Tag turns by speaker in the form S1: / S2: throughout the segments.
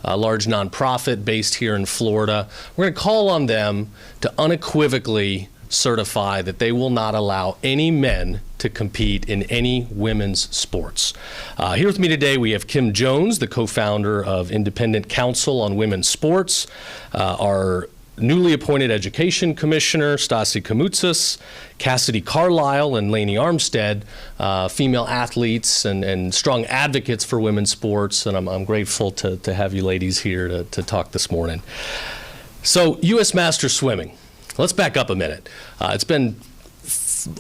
S1: a large nonprofit based here in Florida. We're going to call on them to unequivocally certify that they will not allow any men to compete in any women's sports. Here with me today, we have Kim Jones, the co-founder of Independent Council on Women's Sports, our newly appointed Education Commissioner, Stasi Kamoutsas, Cassidy Carlile, and Laney Armista, female athletes and strong advocates for women's sports, and I'm grateful to have you ladies here to talk this morning. So, U.S. Masters Swimming. Let's back up a minute. It's been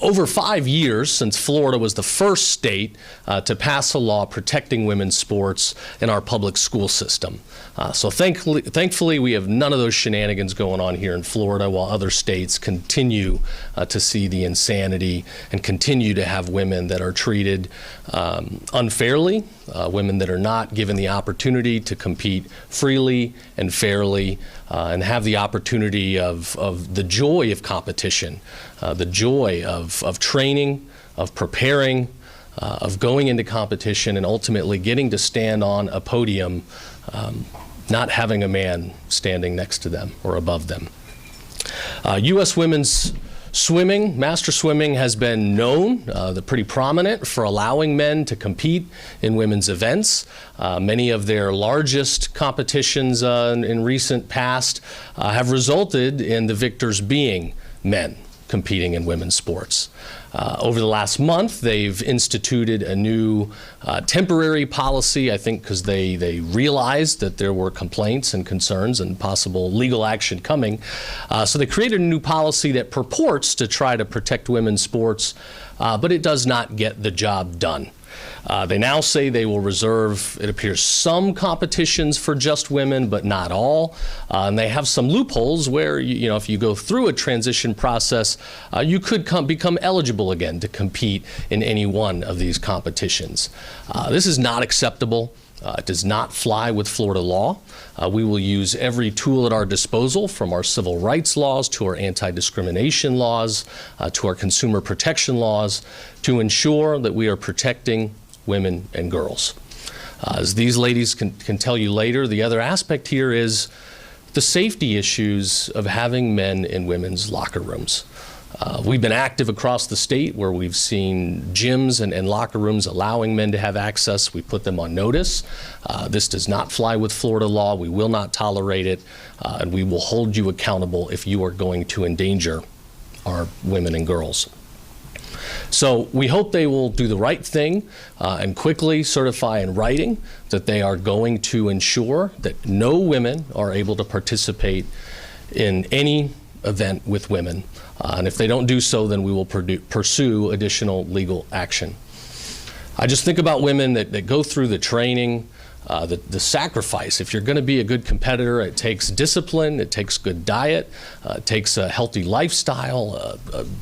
S1: over 5 years since Florida was the first state to pass a law protecting women's sports in our public school system. So thankfully, we have none of those shenanigans going on here in Florida, while other states continue to see the insanity and continue to have women that are treated unfairly, women that are not given the opportunity to compete freely and fairly, and have the opportunity of the joy of competition, the joy of training, of preparing, of going into competition, and ultimately getting to stand on a podium, not having a man standing next to them or above them. U.S. women's swimming, master swimming, has been known, pretty prominent for allowing men to compete in women's events. Many of their largest competitions in recent past have resulted in the victors being men competing in women's sports. Over the last month, they've instituted a new temporary policy, I think because they realized that there were complaints and concerns and possible legal action coming. So they created a new policy that purports to try to protect women's sports, but it does not get the job done. They now say they will reserve, it appears, some competitions for just women, but not all. And they have some loopholes where, if you go through a transition process, you could become eligible again to compete in any one of these competitions. This is not acceptable. It does not fly with Florida law. We will use every tool at our disposal, from our civil rights laws to our anti-discrimination laws to our consumer protection laws, to ensure that we are protecting women and girls. As these ladies can tell you later, the other aspect here is the safety issues of having men in women's locker rooms. We've been active across the state where we've seen gyms and locker rooms allowing men to have access. We put them on notice. This does not fly with Florida law. We will not tolerate it, and we will hold you accountable if you are going to endanger our women and girls. So we hope they will do the right thing and quickly certify in writing that they are going to ensure that no women are able to participate in any event with women. And if they don't do so, then we will pursue additional legal action. I just think about women that go through the training, the sacrifice. If you're going to be a good competitor, it takes discipline, it takes good diet, it takes a healthy lifestyle,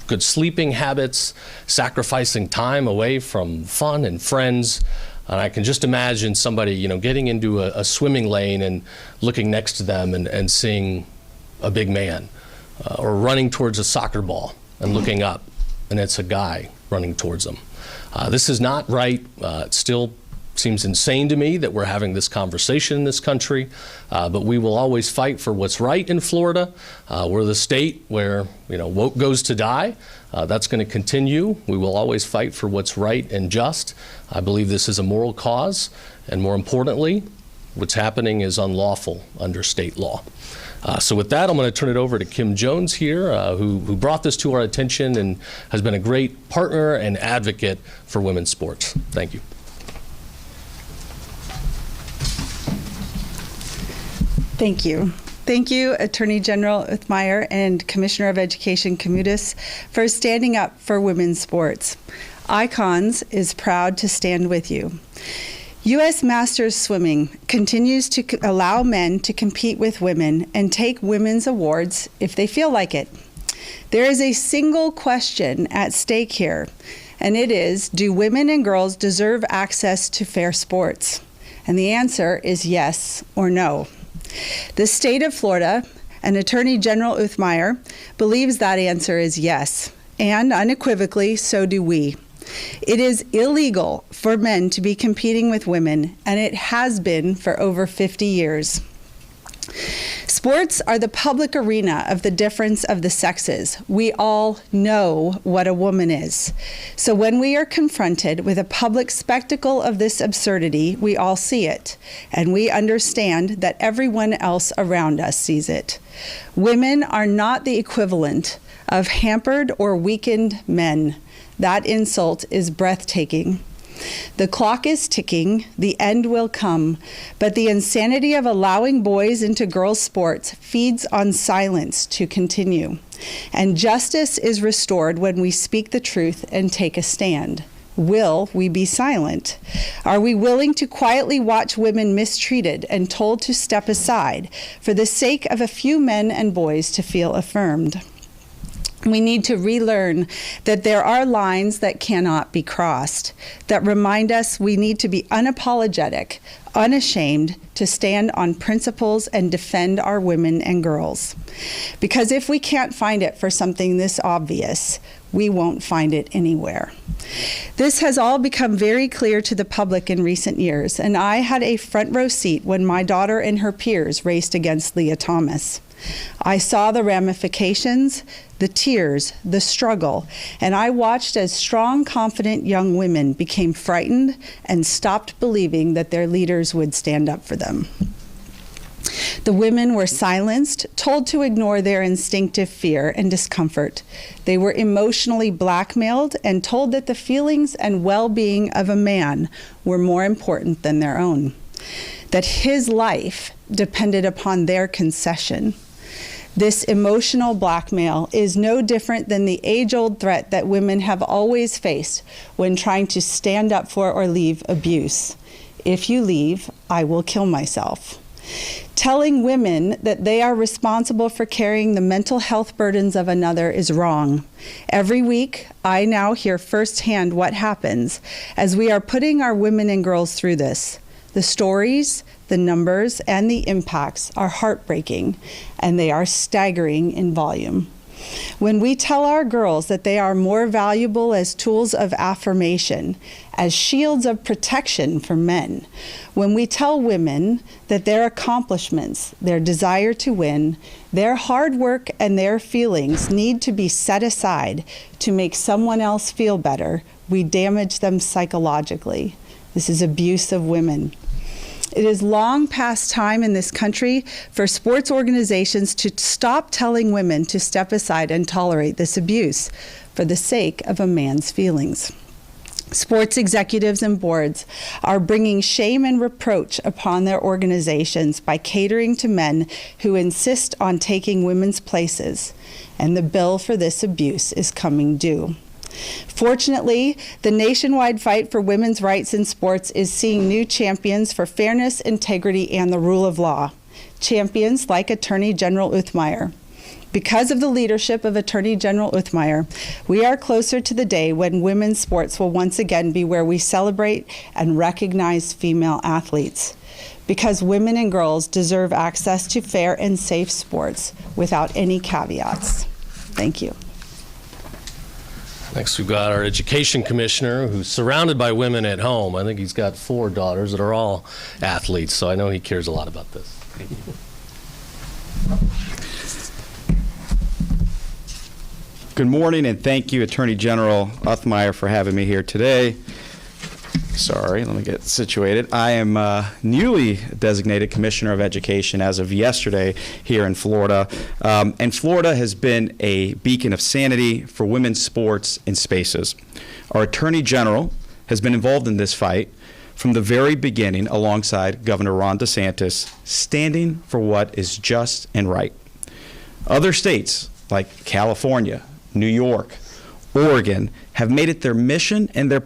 S1: good sleeping habits, sacrificing time away from fun and friends. And I can just imagine somebody, getting into a swimming lane and looking next to them and seeing a big man, or running towards a soccer ball and looking up, and it's a guy running towards them. This is not right. It still seems insane to me that we're having this conversation in this country, but we will always fight for what's right in Florida. We're the state where, woke goes to die. That's going to continue. We will always fight for what's right and just. I believe this is a moral cause, and more importantly, what's happening is unlawful under state law. So with that, I'm going to turn it over to Kim Jones here, who brought this to our attention and has been a great partner and advocate for women's sports. Thank you.
S2: Thank you. Thank you, Attorney General Uthmeier and Commissioner of Education Kamoutsas, for standing up for women's sports. Icons is proud to stand with you. U.S. Masters Swimming continues to allow men to compete with women and take women's awards if they feel like it. There is a single question at stake here, and it is, do women and girls deserve access to fair sports? And the answer is yes or no. The state of Florida and Attorney General Uthmeier believes that answer is yes, and unequivocally, so do we. It is illegal for men to be competing with women, and it has been for over 50 years. Sports are the public arena of the difference of the sexes. We all know what a woman is. So when we are confronted with a public spectacle of this absurdity, we all see it, and we understand that everyone else around us sees it. Women are not the equivalent of hampered or weakened men. That insult is breathtaking. The clock is ticking, the end will come, but the insanity of allowing boys into girls' sports feeds on silence to continue. And justice is restored when we speak the truth and take a stand. Will we be silent? Are we willing to quietly watch women mistreated and told to step aside for the sake of a few men and boys to feel affirmed? We need to relearn that there are lines that cannot be crossed, that remind us we need to be unapologetic, unashamed, to stand on principles and defend our women and girls. Because if we can't find it for something this obvious, we won't find it anywhere. This has all become very clear to the public in recent years, and I had a front row seat when my daughter and her peers raced against Leah Thomas. I saw the ramifications, the tears, the struggle, and I watched as strong, confident young women became frightened and stopped believing that their leaders would stand up for them. The women were silenced, told to ignore their instinctive fear and discomfort. They were emotionally blackmailed and told that the feelings and well-being of a man were more important than their own, that his life depended upon their concession. This emotional blackmail is no different than the age-old threat that women have always faced when trying to stand up for or leave abuse. If you leave, I will kill myself. Telling women that they are responsible for carrying the mental health burdens of another is wrong. Every week, I now hear firsthand what happens as we are putting our women and girls through this. The stories, the numbers, and the impacts are heartbreaking, and they are staggering in volume. When we tell our girls that they are more valuable as tools of affirmation, as shields of protection for men, when we tell women that their accomplishments, their desire to win, their hard work, and their feelings need to be set aside to make someone else feel better, we damage them psychologically. This is abuse of women. It is long past time in this country for sports organizations to stop telling women to step aside and tolerate this abuse for the sake of a man's feelings. Sports executives and boards are bringing shame and reproach upon their organizations by catering to men who insist on taking women's places, and the bill for this abuse is coming due. Fortunately, the nationwide fight for women's rights in sports is seeing new champions for fairness, integrity, and the rule of law. Champions like Attorney General Uthmeier. Because of the leadership of Attorney General Uthmeier, we are closer to the day when women's sports will once again be where we celebrate and recognize female athletes. Because women and girls deserve access to fair and safe sports without any caveats. Thank you.
S1: Next, we've got our education commissioner who's surrounded by women at home. I think he's got 4 daughters that are all athletes, so I know he cares a lot about this. Thank you.
S3: Good morning, and thank you, Attorney General Uthmeier, for having me here today. Sorry, let me get situated. I am newly designated Commissioner of Education as of yesterday here in Florida. And Florida has been a beacon of sanity for women's sports and spaces. Our Attorney General has been involved in this fight from the very beginning alongside Governor Ron DeSantis, standing for what is just and right. Other states like California, New York, Oregon have made it their mission and their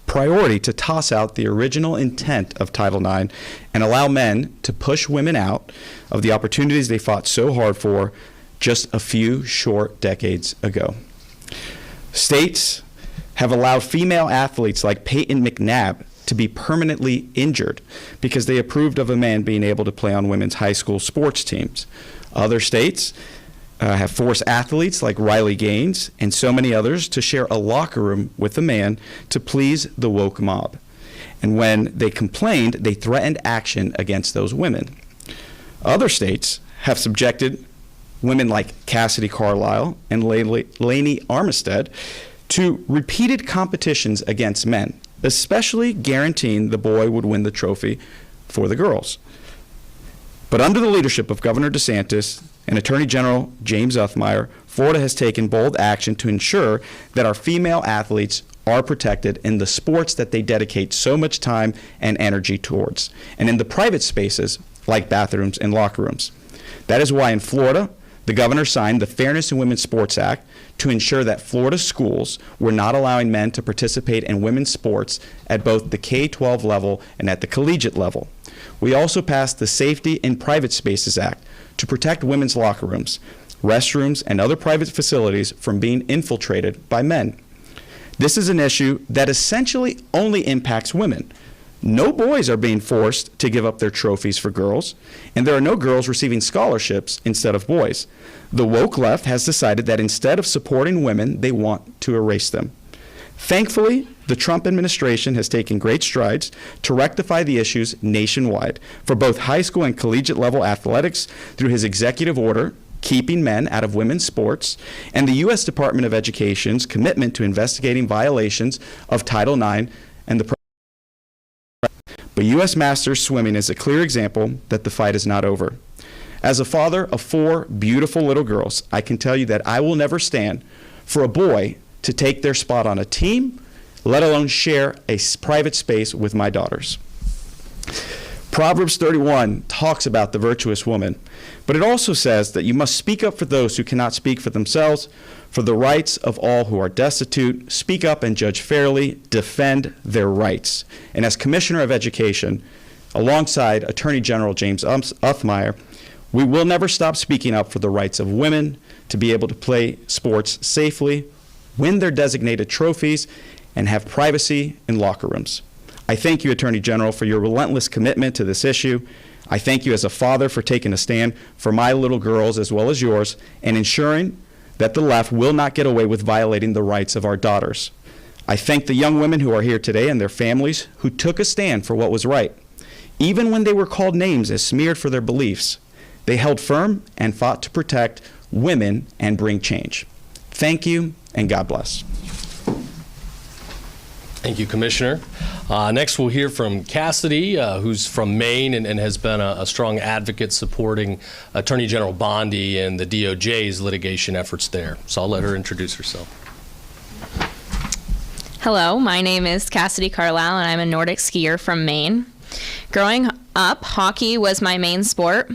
S3: priority to toss out the original intent of Title IX and allow men to push women out of the opportunities they fought so hard for just a few short decades ago. States have allowed female athletes like Peyton McNabb to be permanently injured because they approved of a man being able to play on women's high school sports teams. Other states have forced athletes like Riley Gaines and so many others to share a locker room with a man to please the woke mob. And when they complained, they threatened action against those women. Other states have subjected women like Cassidy Carlile and Laney Armista to repeated competitions against men, especially guaranteeing the boy would win the trophy for the girls. But under the leadership of Governor DeSantis and Attorney General James Uthmeier, Florida has taken bold action to ensure that our female athletes are protected in the sports that they dedicate so much time and energy towards, and in the private spaces like bathrooms and locker rooms. That is why in Florida, the governor signed the Fairness in Women's Sports Act to ensure that Florida schools were not allowing men to participate in women's sports at both the K-12 level and at the collegiate level. We also passed the Safety in Private Spaces Act to protect women's locker rooms, restrooms, and other private facilities from being infiltrated by men. This is an issue that essentially only impacts women. No boys are being forced to give up their trophies for girls, and there are no girls receiving scholarships instead of boys. The woke left has decided that instead of supporting women, they want to erase them. Thankfully, the Trump administration has taken great strides to rectify the issues nationwide for both high school and collegiate level athletics through his executive order keeping men out of women's sports, and the U.S. Department of Education's commitment to investigating violations of Title IX and the But U.S. Masters Swimming is a clear example that the fight is not over. As a father of 4 beautiful little girls, I can tell you that I will never stand for a boy to take their spot on a team, let alone share a private space with my daughters. Proverbs 31 talks about the virtuous woman, but it also says that you must speak up for those who cannot speak for themselves, for the rights of all who are destitute, speak up and judge fairly, defend their rights. And as Commissioner of Education, alongside Attorney General James Uthmeier, we will never stop speaking up for the rights of women to be able to play sports safely, win their designated trophies, and have privacy in locker rooms. I thank you, Attorney General, for your relentless commitment to this issue. I thank you as a father for taking a stand for my little girls as well as yours and ensuring that the left will not get away with violating the rights of our daughters. I thank the young women who are here today and their families who took a stand for what was right. Even when they were called names as smeared for their beliefs, they held firm and fought to protect women and bring change. Thank you, and God bless.
S1: Thank you, Commissioner. Next, we'll hear from Cassidy, who's from Maine and has been a strong advocate supporting Attorney General Bondi and the DOJ's litigation efforts there. So I'll let her introduce herself.
S4: Hello, my name is Cassidy Carlile, and I'm a Nordic skier from Maine. Growing up, hockey was my main sport,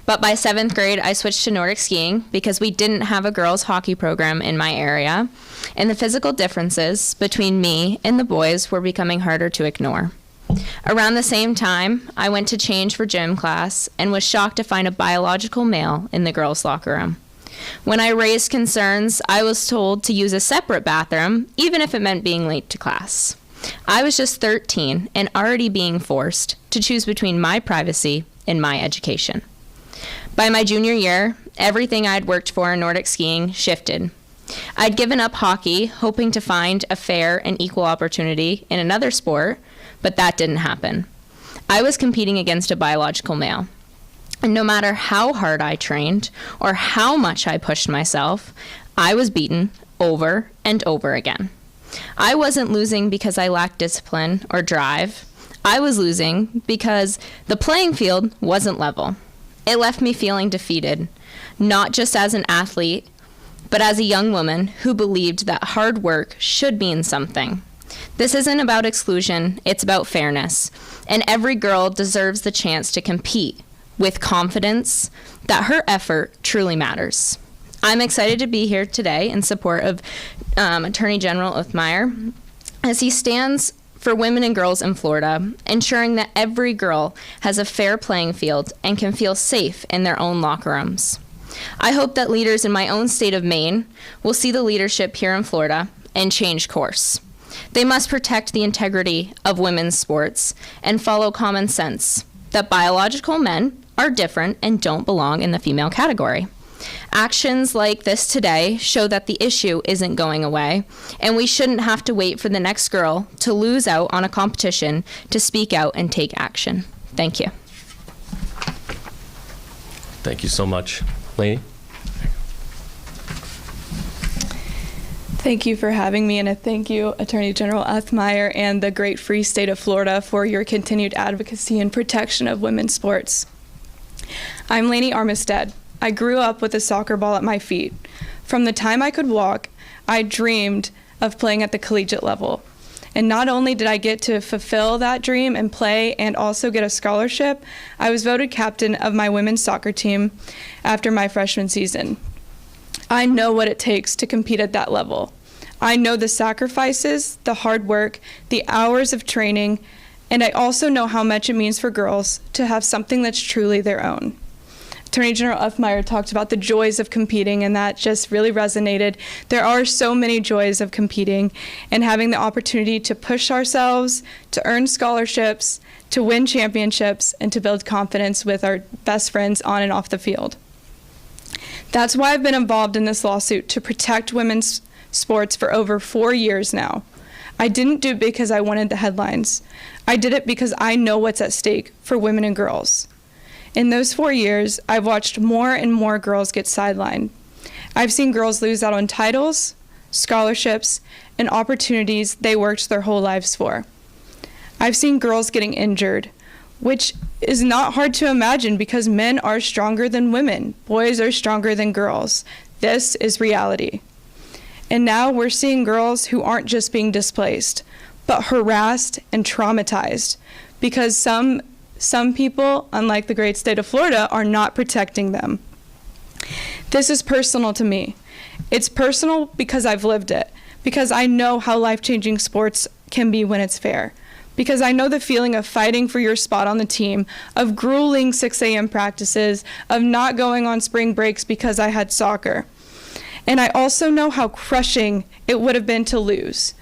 S4: but by 7th grade, I switched to Nordic skiing because we didn't have a girls' hockey program in my area, and the physical differences between me and the boys were becoming harder to ignore. Around the same time, I went to change for gym class and was shocked to find a biological male in the girls' locker room. When I raised concerns, I was told to use a separate bathroom, even if it meant being late to class. I was just 13 and already being forced to choose between my privacy and my education. By my junior year, everything I'd worked for in Nordic skiing shifted. I'd given up hockey, hoping to find a fair and equal opportunity in another sport, but that didn't happen. I was competing against a biological male. And no matter how hard I trained or how much I pushed myself, I was beaten over and over again. I wasn't losing because I lacked discipline or drive. I was losing because the playing field wasn't level. It left me feeling defeated, not just as an athlete, but as a young woman who believed that hard work should mean something. This isn't about exclusion, it's about fairness, and every girl deserves the chance to compete with confidence that her effort truly matters. I'm excited to be here today in support of Attorney General Uthmeier as he stands for women and girls in Florida, ensuring that every girl has a fair playing field and can feel safe in their own locker rooms. I hope that leaders in my own state of Maine will see the leadership here in Florida and change course. They must protect the integrity of women's sports and follow common sense that biological men are different and don't belong in the female category. Actions like this today show that the issue isn't going away, and we shouldn't have to wait for the next girl to lose out on a competition to speak out and take action. Thank you.
S1: Thank you so much. Laney?
S5: Thank you for having me, and a thank you, Attorney General Uthmeier and the great free state of Florida, for your continued advocacy and protection of women's sports. I'm Laney Armista. I grew up with a soccer ball at my feet. From the time I could walk, I dreamed of playing at the collegiate level. And not only did I get to fulfill that dream and play and also get a scholarship, I was voted captain of my women's soccer team after my freshman season. I know what it takes to compete at that level. I know the sacrifices, the hard work, the hours of training, and I also know how much it means for girls to have something that's truly their own. Attorney General Uthmeier talked about the joys of competing, and that just really resonated. There are so many joys of competing and having the opportunity to push ourselves, to earn scholarships, to win championships, and to build confidence with our best friends on and off the field. That's why I've been involved in this lawsuit to protect women's sports for over 4 years now. I didn't do it because I wanted the headlines. I did it because I know what's at stake for women and girls. In those 4 years, I've watched more and more girls get sidelined. I've seen girls lose out on titles, scholarships, and opportunities they worked their whole lives for. I've seen girls getting injured, which is not hard to imagine because men are stronger than women. Boys are stronger than girls. This is reality. And now we're seeing girls who aren't just being displaced, but harassed and traumatized because some people, unlike the great state of Florida, are not protecting them. This is personal to me. It's personal because I've lived it, because I know how life-changing sports can be when it's fair. Because I know the feeling of fighting for your spot on the team, of grueling 6 a.m. practices, of not going on spring breaks because I had soccer. And I also know how crushing it would have been to lose.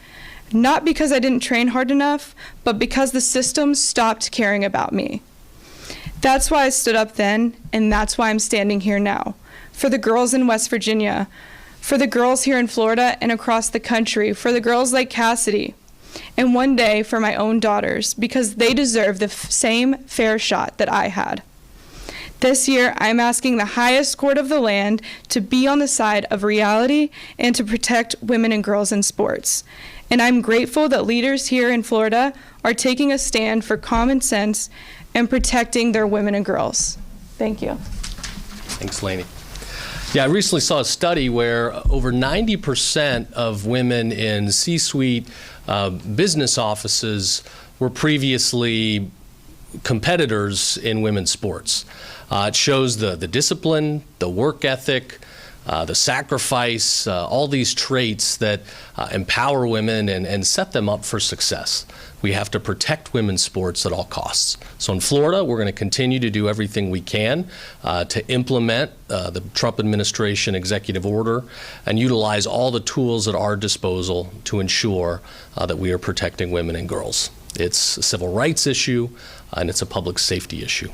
S5: Not because I didn't train hard enough, but because the system stopped caring about me. That's why I stood up then, and that's why I'm standing here now. For the girls in West Virginia, for the girls here in Florida and across the country, for the girls like Cassidy, and one day for my own daughters, because they deserve the same fair shot that I had. This year, I'm asking the highest court of the land to be on the side of reality and to protect women and girls in sports. And I'm grateful that leaders here in Florida are taking a stand for common sense and protecting their women and girls. Thank you.
S1: Thanks, Laney. Yeah, I recently saw a study where over 90% of women in C-suite business offices were previously competitors in women's sports. It shows the discipline, the work ethic, the sacrifice, all these traits that empower women and set them up for success. We have to protect women's sports at all costs. So in Florida, we're going to continue to do everything we can to implement the Trump administration executive order and utilize all the tools at our disposal to ensure that we are protecting women and girls. It's a civil rights issue and it's a public safety issue.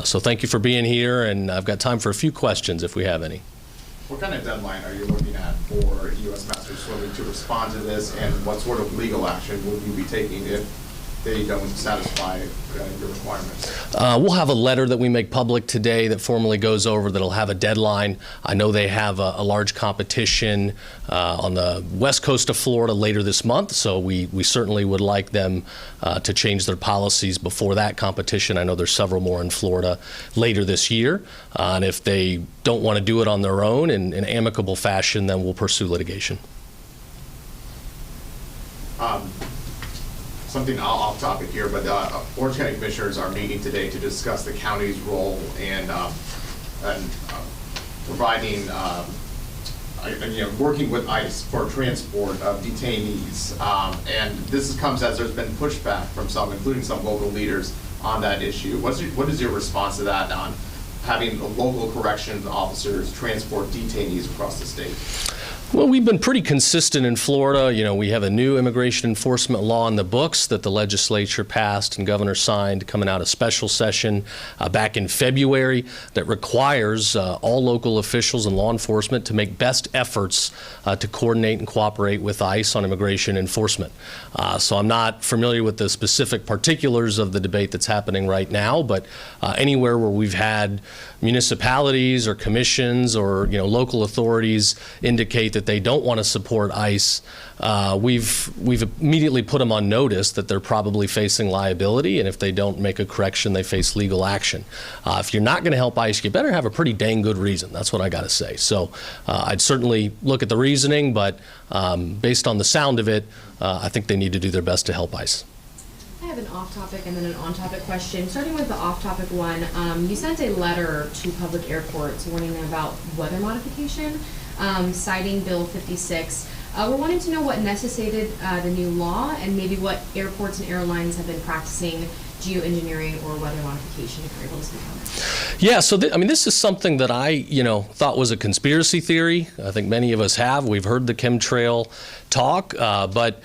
S1: So thank you for being here, and I've got time for a few questions if we have any.
S6: What kind of deadline are you looking at for U.S. Masters Swimming to respond to this, and what sort of legal action will you be taking if they don't satisfy your requirements?
S1: We'll have a letter that we make public today that formally goes over that'll have a deadline. I know they have a large competition on the west coast of Florida later this month, so we certainly would like them to change their policies before that competition. I know there's several more in Florida later this year, and if they don't want to do it on their own in an amicable fashion, then we'll pursue litigation.
S6: Something off topic here, but Orange County Commissioners are meeting today to discuss the county's role in providing, working with ICE for transport of detainees. And this comes as there's been pushback from some, including some local leaders, on that issue. What is your response to that on having local corrections officers transport detainees across the state?
S1: Well, we've been pretty consistent in Florida. You know, we have a new immigration enforcement law in the books that the legislature passed and governor signed coming out of special session back in February that requires all local officials and law enforcement to make best efforts to coordinate and cooperate with ICE on immigration enforcement. So I'm not familiar with the specific particulars of the debate that's happening right now, but anywhere where we've had municipalities or commissions or, you know, local authorities indicate that they don't want to support ICE, we've immediately put them on notice that they're probably facing liability, and if they don't make a correction, they face legal action. If you're not going to help ICE, you better have a pretty dang good reason. That's what I got to say. So I'd certainly look at the reasoning, but based on the sound of it, I think they need to do their best to help ICE.
S7: I have an off-topic and then an on-topic question. Starting with the off-topic one, you sent a letter to public airports warning them about weather modification, citing Bill 56. We're wanting to know what necessitated the new law and maybe what airports and airlines have been practicing geoengineering or weather modification, if you're able to speak on that.
S1: Yeah, so I mean, this is something that I, thought was a conspiracy theory. I think many of us have. We've heard the chemtrail talk, but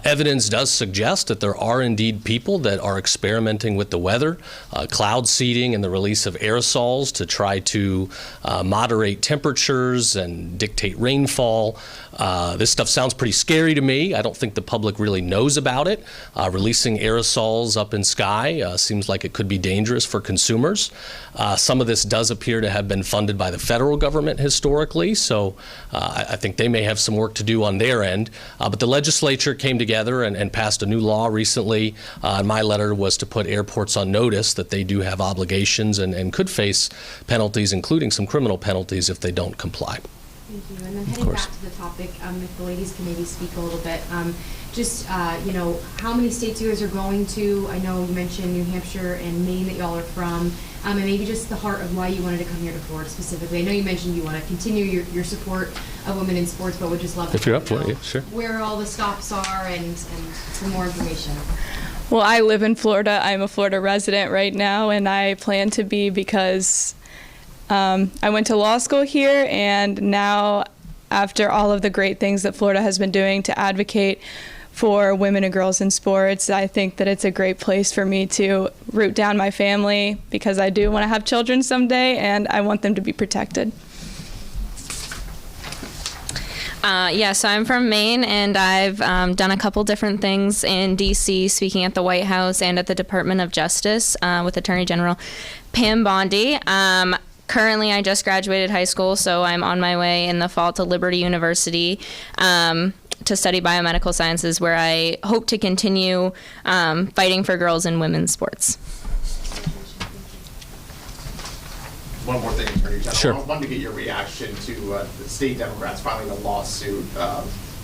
S1: evidence does suggest that there are indeed people that are experimenting with the weather, cloud seeding and the release of aerosols to try to moderate temperatures and dictate rainfall. This stuff sounds pretty scary to me. I don't think the public really knows about it. Releasing aerosols up in sky seems like it could be dangerous for consumers. Some of this does appear to have been funded by the federal government historically, so I think they may have some work to do on their end. But the legislature came together and passed a new law recently. My letter was to put airports on notice that they do have obligations and could face penalties, including some criminal penalties if they don't comply.
S7: Thank you. And then heading back to the topic, if the ladies can maybe speak a little bit, how many states you guys are going to? I know you mentioned New Hampshire and Maine that y'all are from, and maybe just the heart of why you wanted to come here to Florida specifically. I know you mentioned you want to continue your support of women in sports, but would just love to
S1: if you're up for it, yeah, sure.
S7: Where all the stops are and some more information.
S5: Well, I live in Florida. I'm a Florida resident right now, and I plan to be because I went to law school here, and now after all of the great things that Florida has been doing to advocate for women and girls in sports, I think that it's a great place for me to root down my family because I do want to have children someday and I want them to be protected.
S4: So I'm from Maine, and I've done a couple different things in D.C., speaking at the White House and at the Department of Justice with Attorney General Pam Bondi. Currently, I just graduated high school, so I'm on my way in the fall to Liberty University to study biomedical sciences, where I hope to continue fighting for girls in women's sports.
S6: One more thing, Attorney General.
S1: Sure.
S6: I wanted to get your reaction to the state Democrats filing a lawsuit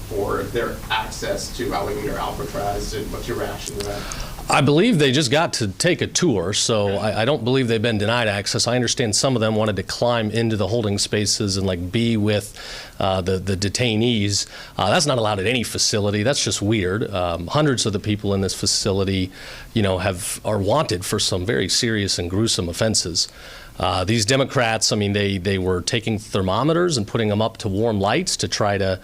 S6: for their access to alligator Alcatraz. And what's your reaction to that?
S1: I believe they just got to take a tour, so I don't believe they've been denied access. I understand some of them wanted to climb into the holding spaces and be with the detainees. That's not allowed at any facility. That's just weird. Hundreds of the people in this facility, are wanted for some very serious and gruesome offenses. These Democrats, they were taking thermometers and putting them up to warm lights to try to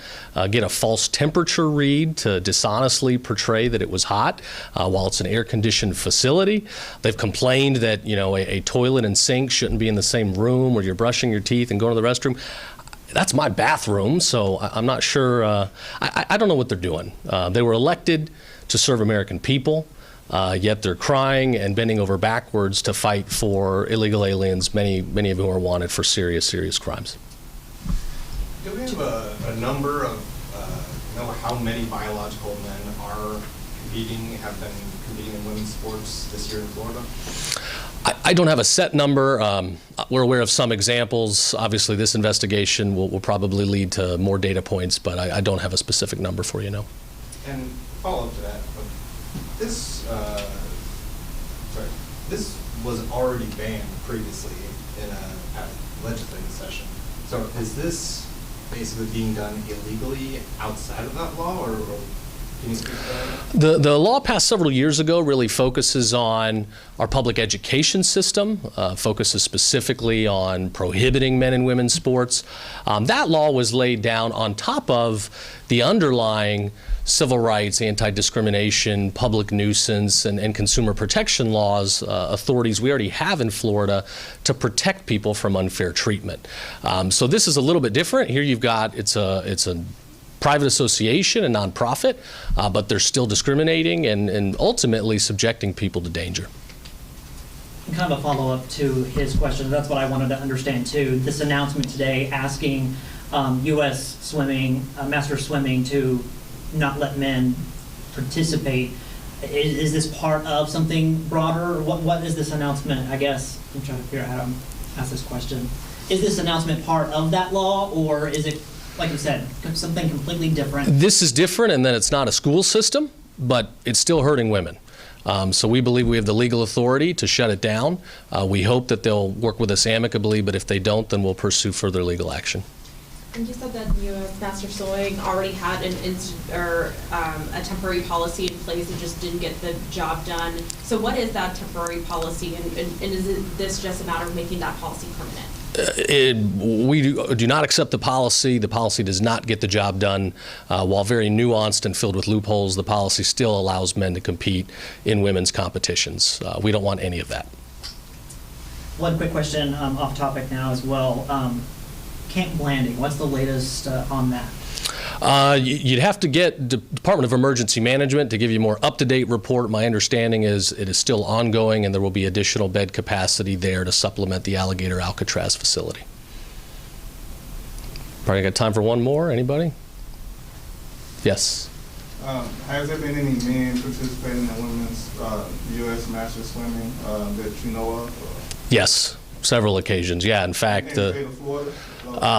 S1: get a false temperature read to dishonestly portray that it was hot while it's an air-conditioned facility. They've complained that, a toilet and sink shouldn't be in the same room where you're brushing your teeth and going to the restroom. That's my bathroom, so I'm not sure. I don't know what they're doing. They were elected to serve American people. Yet they're crying and bending over backwards to fight for illegal aliens, many of whom are wanted for serious crimes.
S8: Do we have a number of, how many biological men have been competing in women's sports this year in Florida?
S1: I don't have a set number. We're aware of some examples. Obviously, this investigation will probably lead to more data points, but I don't have a specific number for you, no.
S8: And follow up to that, this was already banned previously in a legislative session. So is this basically being done illegally outside of that law, or can Can you speak to that?
S1: The law passed several years ago really focuses on our public education system, focuses specifically on prohibiting men and women's sports. That law was laid down on top of the underlying civil rights, anti-discrimination, public nuisance, and consumer protection laws, authorities we already have in Florida to protect people from unfair treatment. So this is a little bit different. Here you've got, it's a private association, a nonprofit, but they're still discriminating and ultimately subjecting people to danger.
S9: Kind of a follow-up to his question. That's what I wanted to understand too. This announcement today asking U.S. swimming, master swimming, to not let men participate. Is this part of something broader? What is this announcement? I guess I'm trying to figure out how to ask this question. Is this announcement part of that law, or is it, like you said, something completely different?
S1: This is different in that it's not a school system, but it's still hurting women. So we believe we have the legal authority to shut it down. We hope that they'll work with us amicably, but if they don't, then we'll pursue further legal action.
S7: And you said that U.S. Master Sewing already had a temporary policy in place and just didn't get the job done. So what is that temporary policy, and is this just a matter of making that policy permanent?
S1: We do not accept the policy. The policy does not get the job done. While very nuanced and filled with loopholes, the policy still allows men to compete in women's competitions. We don't want any of that.
S9: One quick question off topic now as well. Camp Blanding, what's the latest on that?
S1: You'd have to get the Department of Emergency Management to give you a more up-to-date report. My understanding is it is still ongoing, and there will be additional bed capacity there to supplement the Alligator Alcatraz facility. Probably got time for one more. Anybody? Yes.
S10: Has there been any men participating in women's U.S. Master Swimming that you know of?
S1: Yes, several occasions. Yeah, in fact,
S10: In the state of Florida?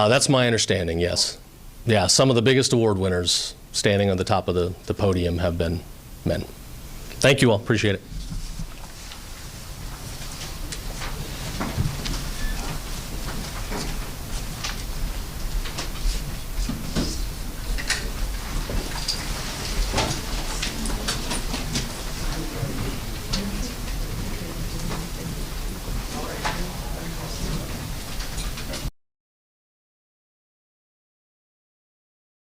S1: that's my understanding. Yes. Yeah, some of the biggest award winners standing on the top of the podium have been men. Thank you all. Appreciate it.